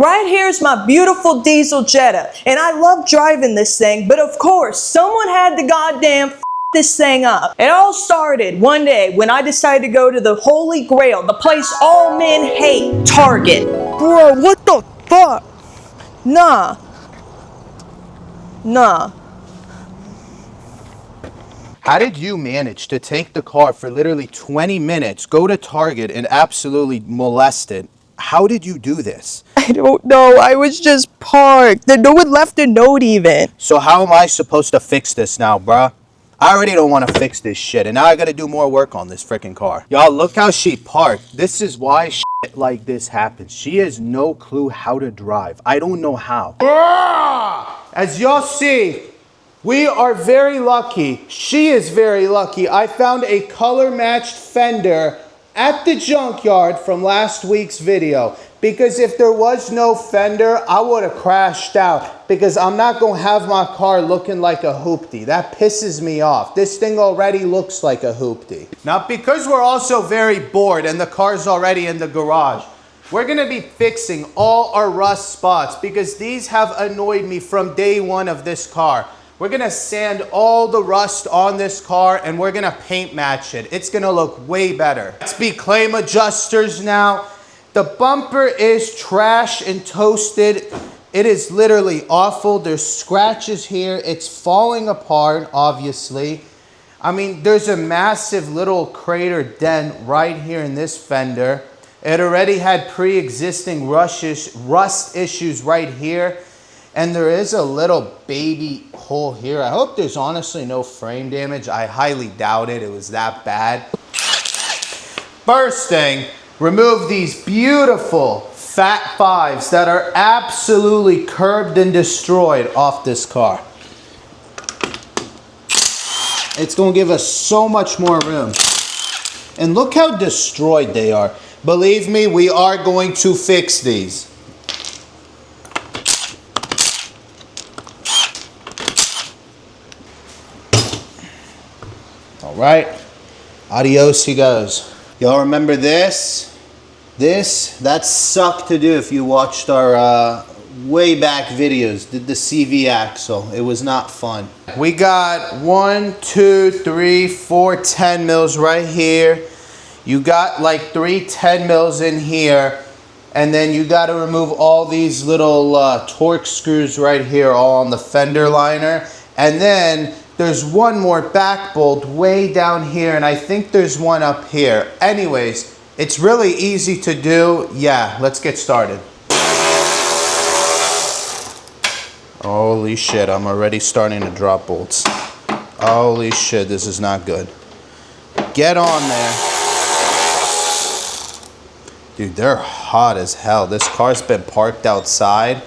Right here's my beautiful diesel Jetta, and I love driving this thing, but of course, someone had to goddamn f this thing up. It all started one day when I decided to go to the Holy Grail, the place all men hate, Target. Bro, what the fuck? Nah. How did you manage to take the car for literally 20 minutes, go to Target, and absolutely molest it? How did you do this? I don't know, I was just parked. No one left a note even. So how am I supposed to fix this now, bruh? I already don't want to fix this shit, and now I gotta do more work on this freaking car. Y'all, look how she parked. This is why shit like this happens. She has no clue how to drive. I don't know how. As y'all see, we are very lucky. She is very lucky. I found a color-matched fender at the junkyard from last week's video. Because if there was no fender, I would have crashed out. Because I'm not going to have my car looking like a hoopty. That pisses me off. This thing already looks like a hoopty. Now, because we're also very bored and the car's already in the garage, we're going to be fixing all our rust spots. Because these have annoyed me from day one of this car. We're gonna sand all the rust on this car and we're gonna paint match it. It's gonna look way better. Let's be claim adjusters now. The bumper is trash and toasted. It is literally awful. There's scratches here. It's falling apart, obviously. I mean, there's a massive little crater dent right here in this fender. It already had pre-existing rust issues right here. And there is a little baby hole here. I hope there's honestly no frame damage. I highly doubt it. It was that bad. First thing, remove these beautiful fat fives that are absolutely curbed and destroyed off this car. It's going to give us so much more room. And look how destroyed they are. Believe me, we are going to fix these. All right, adios he goes. Y'all remember this? That sucked to do if you watched our way back videos, did the CV axle. It was not fun. We got 1, 2, 3, 4 10 mils right here. You got like 3 10 mils in here. And then you got to remove all these little torque screws right here, all on the fender liner. And then there's one more back bolt way down here, and I think there's one up here. Anyways, it's really easy to do. Yeah, let's get started. Holy shit, I'm already starting to drop bolts. Holy shit, this is not good. Get on there. Dude, they're hot as hell. This car's been parked outside.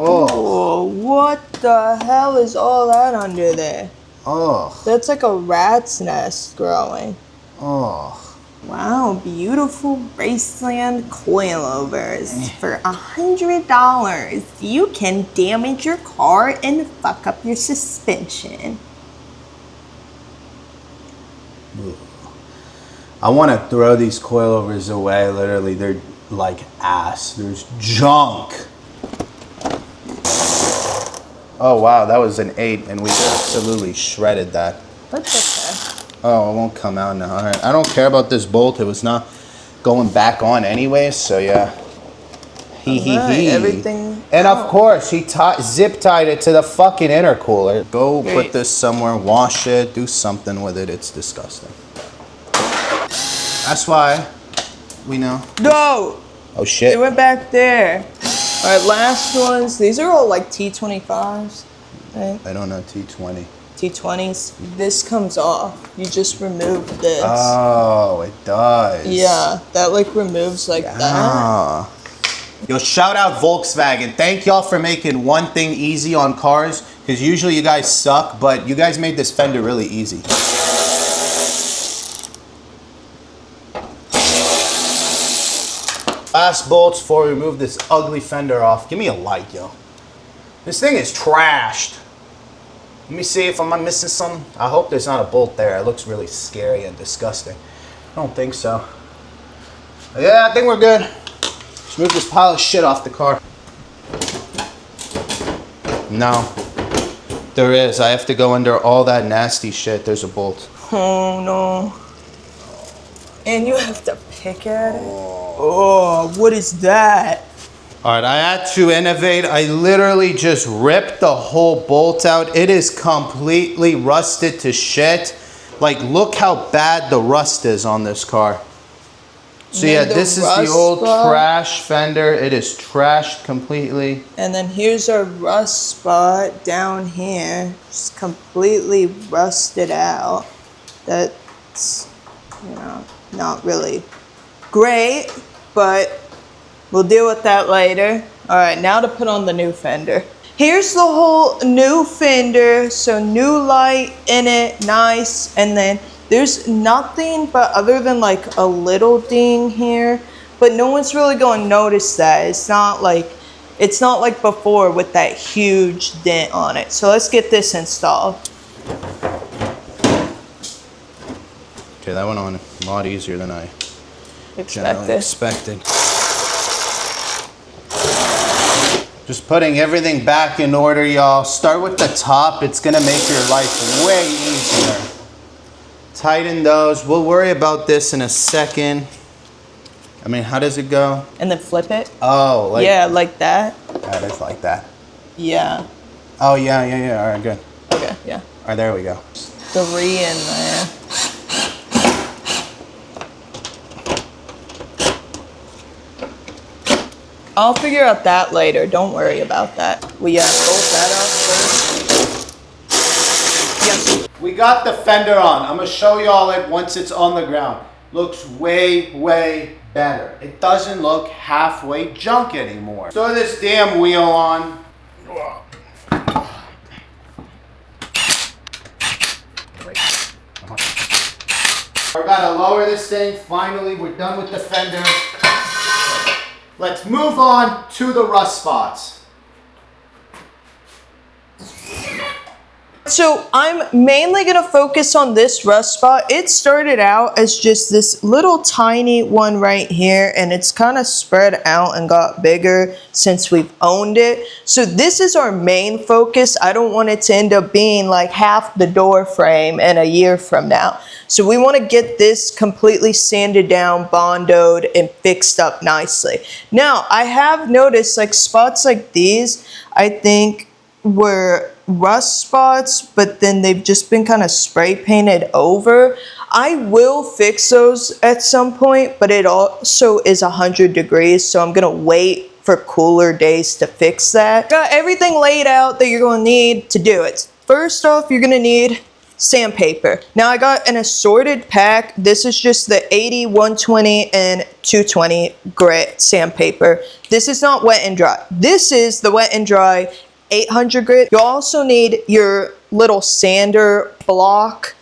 Oh, what the hell is all that under there? Oh. That's like a rat's nest growing. Oh. Wow, beautiful Raceland coilovers for $100. You can damage your car and fuck up your suspension. I want to throw these coilovers away. Literally, they're like ass. There's junk. Oh wow, that was an 8 and we absolutely shredded that. That's okay. Oh, it won't come out now. All right, I don't care about this bolt. It was not going back on anyways, so yeah. Everything. And of course, he zip tied it to the fucking intercooler. Go put this somewhere, wash it, do something with it. It's disgusting. That's why we know. No! Oh shit. It went back there. Alright, last ones. These are all like T25s, right? I don't know, T20. T20s. This comes off. You just remove this. Oh, it does. Yeah, that like removes like that. Yo, shout out Volkswagen. Thank y'all for making one thing easy on cars, because usually you guys suck, but you guys made this fender really easy. Last bolts before we remove this ugly fender off. Give me a light, yo. This thing is trashed. Let me see if I'm missing something. I hope there's not a bolt there. It looks really scary and disgusting. I don't think so. Yeah, I think we're good. Let's move this pile of shit off the car. No, there is. I have to go under all that nasty shit. There's a bolt. Oh no. And you have to pick at it? Oh, what is that? All right, I had to innovate. I literally just ripped the whole bolt out. It is completely rusted to shit. Like, look how bad the rust is on this car. So yeah, this is the old trash fender. It is trashed completely. And then here's our rust spot down here. Just completely rusted out. That's, you know, not really great, but we'll deal with that later. All right, now to put on the new fender. Here's the whole new fender. So new light in it, nice. And then there's nothing but other than like a little ding here, but no one's really going to notice that. It's not like before with that huge dent on it. So let's get this installed. Okay, that went on a lot easier than I Expected. Just putting everything back in order, y'all. Start with the top. It's gonna make your life way easier. Tighten those. We'll worry about this in a second. I mean, how does it go? And then flip it. Oh, like yeah, like that. That is like that. Yeah. Oh yeah. All right, good. Okay, yeah. All right, there we go. 3 in there. I'll figure out that later. Don't worry about that. We bolt that up first. Yes. We got the fender on. I'm gonna show y'all it once it's on the ground. Looks way better. It doesn't look halfway junk anymore. Throw this damn wheel on. I gotta lower this thing. Finally, we're done with the fender. Let's move on to the rust spots. So I'm mainly going to focus on this rust spot. It started out as just this little tiny one right here, and it's kind of spread out and got bigger since we've owned it. So this is our main focus. I don't want it to end up being like half the door frame in a year from now. So we want to get this completely sanded down, bondoed, and fixed up nicely. Now, I have noticed like spots like these, I think were rust spots, but then they've just been kind of spray painted over. I will fix those at some point, but it also is 100 degrees, so I'm gonna wait for cooler days to fix that. Got everything laid out that you're gonna need to do it. First off, you're gonna need sandpaper. Now I got an assorted pack. This is just the 80, 120, and 220 grit sandpaper. This is not wet and dry. This is the wet and dry 800 grit. You'll also need your little sander block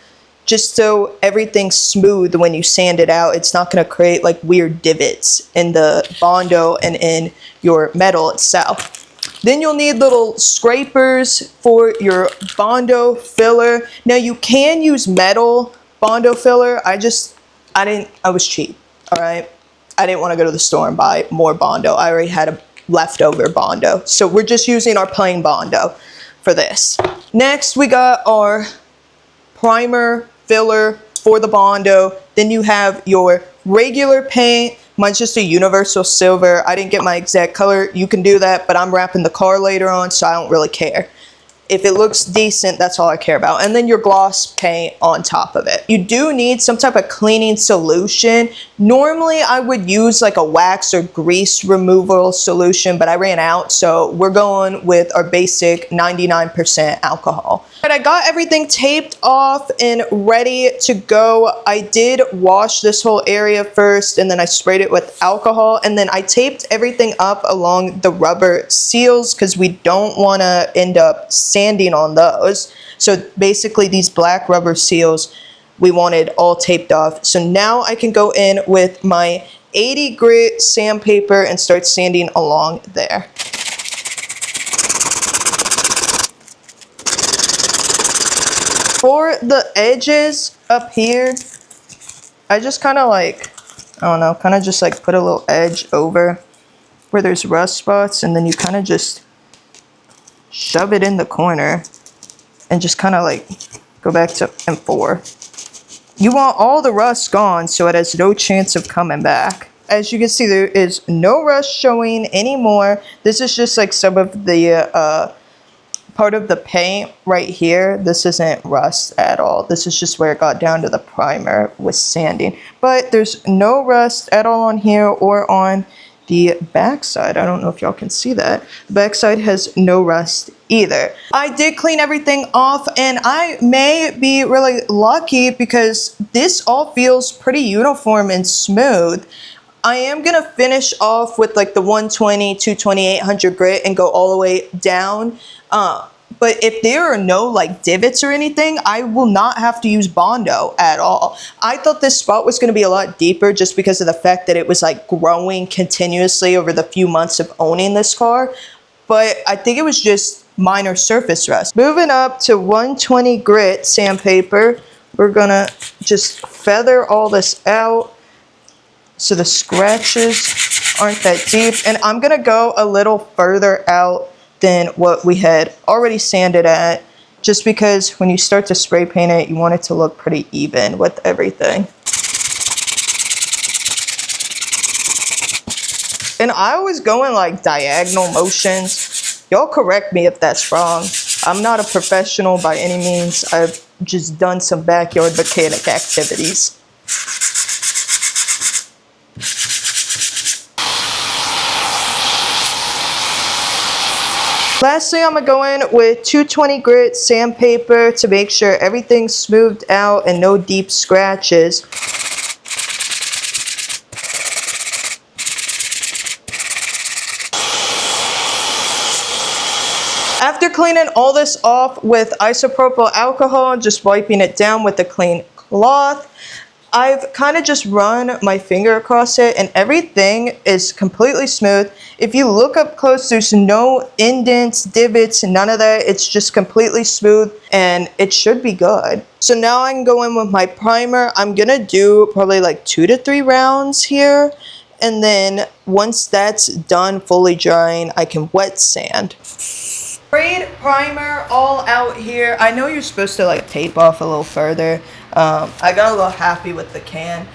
just so everything's smooth when you sand it out. It's not going to create like weird divots in the Bondo and in your metal itself. Then you'll need little scrapers for your Bondo filler. Now you can use metal Bondo filler. I was cheap, all right? I didn't want to go to the store and buy more Bondo. I already had a leftover Bondo. So we're just using our plain Bondo for this. Next, we got our primer filler for the Bondo. Then you have your regular paint. Mine's just a universal silver. I didn't get my exact color. You can do that, but I'm wrapping the car later on, so I don't really care. If it looks decent, that's all I care about. And then your gloss paint on top of it. You do need some type of cleaning solution. Normally, I would use like a wax or grease removal solution, but I ran out, so we're going with our basic 99% alcohol. But I got everything taped off and ready to go. I did wash this whole area first, and then I sprayed it with alcohol, and then I taped everything up along the rubber seals because we don't want to end up sanding on those. So basically these black rubber seals we wanted all taped off. So now I can go in with my 80 grit sandpaper and start sanding along there. For the edges up here, I just kind of like, I don't know, kind of just like put a little edge over where there's rust spots, and then you kind of just shove it in the corner and just kind of like go back to and forth. You want all the rust gone so it has no chance of coming back. As you can see, there is no rust showing anymore. This is just like some of the part of the paint right here. This isn't rust at all. This is just where it got down to the primer with sanding. But there's no rust at all on here or on the backside. I don't know if y'all can see that. The backside has no rust either. I did clean everything off, and I may be really lucky because this all feels pretty uniform and smooth. I am gonna finish off with like the 120, 220, 800 grit and go all the way down. But if there are no like divots or anything, I will not have to use Bondo at all. I thought this spot was going to be a lot deeper just because of the fact that it was like growing continuously over the few months of owning this car. But I think it was just minor surface rust. Moving up to 120 grit sandpaper, we're gonna just feather all this out so the scratches aren't that deep. And I'm gonna go a little further out than what we had already sanded at, just because when you start to spray paint it, you want it to look pretty even with everything. And I always go in like diagonal motions. Y'all correct me if that's wrong. I'm not a professional by any means. I've just done some backyard mechanic activities. Lastly, I'm going to go in with 220 grit sandpaper to make sure everything's smoothed out and no deep scratches. After cleaning all this off with isopropyl alcohol, just wiping it down with a clean cloth, I've kind of just run my finger across it and everything is completely smooth. If you look up close, there's no indents, divots, none of that. It's just completely smooth and it should be good. So now I can go in with my primer. I'm gonna do probably like 2 to 3 rounds here. And then once that's done, fully drying, I can wet sand. Sprayed primer all out here. I know you're supposed to like tape off a little further. I got a little happy with the can.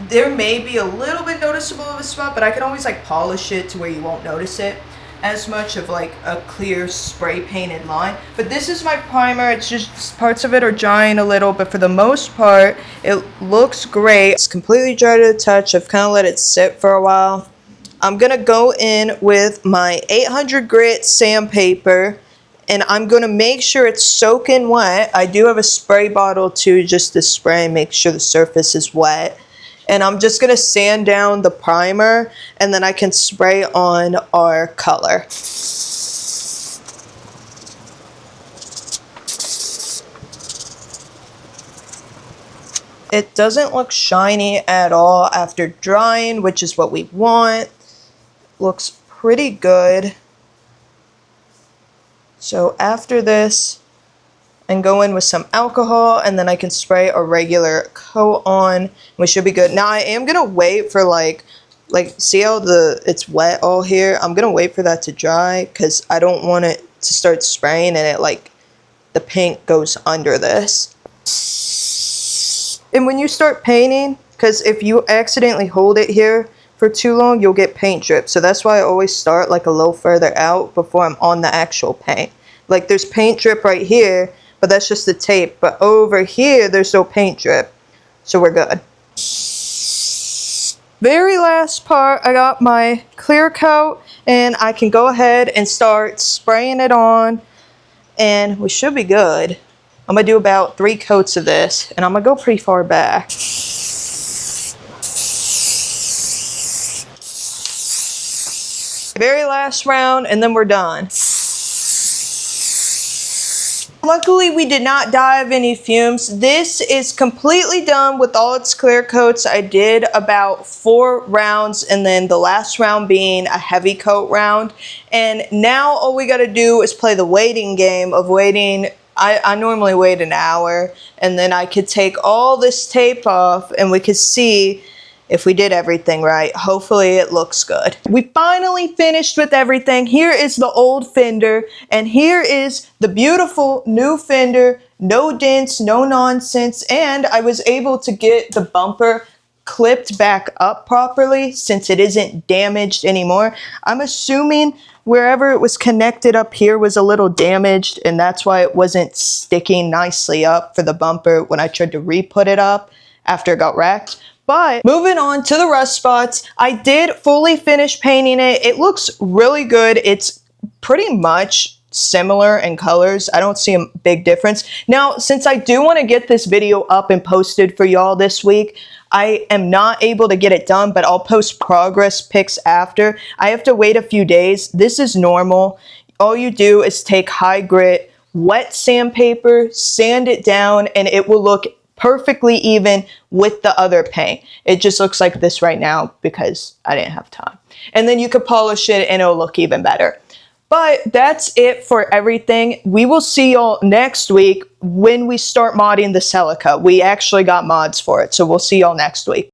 There may be a little bit noticeable of a spot, but I can always like polish it to where you won't notice it as much of like a clear spray painted line. But this is my primer. It's just parts of it are drying a little, but for the most part, it looks great. It's completely dry to the touch. I've kind of let it sit for a while. I'm gonna go in with my 800 grit sandpaper, and I'm gonna make sure it's soaking wet. I do have a spray bottle too, just to spray and make sure the surface is wet. And I'm just gonna sand down the primer, and then I can spray on our color. It doesn't look shiny at all after drying, which is what we want. Looks pretty good. So after this, I can go in with some alcohol and then I can spray a regular coat on. We should be good. Now I am gonna wait for like see how it's wet all here? I'm gonna wait for that to dry because I don't want it to start spraying and it like the paint goes under this. And when you start painting, because if you accidentally hold it here for too long, you'll get paint drip. So that's why I always start like a little further out before I'm on the actual paint. Like there's paint drip right here, but that's just the tape. But over here, there's no paint drip. So we're good. Very last part, I got my clear coat and I can go ahead and start spraying it on and we should be good. I'm gonna do about 3 coats of this and I'm gonna go pretty far back. Very last round and then we're done. Luckily we did not die of any fumes. This is completely done with all its clear coats. I did about 4 rounds and then the last round being a heavy coat round. And now all we gotta do is play the waiting game of waiting I normally wait an hour, and then I could take all this tape off and we could see if we did everything right. Hopefully it looks good. We finally finished with everything. Here is the old fender, and here is the beautiful new fender. No dents, no nonsense, and I was able to get the bumper clipped back up properly since it isn't damaged anymore. I'm assuming wherever it was connected up here was a little damaged, and that's why it wasn't sticking nicely up for the bumper when I tried to re-put it up after it got wrecked. But moving on to the rust spots, I did fully finish painting it. It looks really good. It's pretty much similar in colors. I don't see a big difference. Now, since I do want to get this video up and posted for y'all this week, I am not able to get it done, but I'll post progress pics after. I have to wait a few days. This is normal. All you do is take high grit, wet sandpaper, sand it down, and it will look perfectly even with the other paint. It just looks like this right now because I didn't have time. And then you could polish it and it'll look even better. But that's it for everything. We will see y'all next week when we start modding the Celica. We actually got mods for it, so we'll see y'all next week.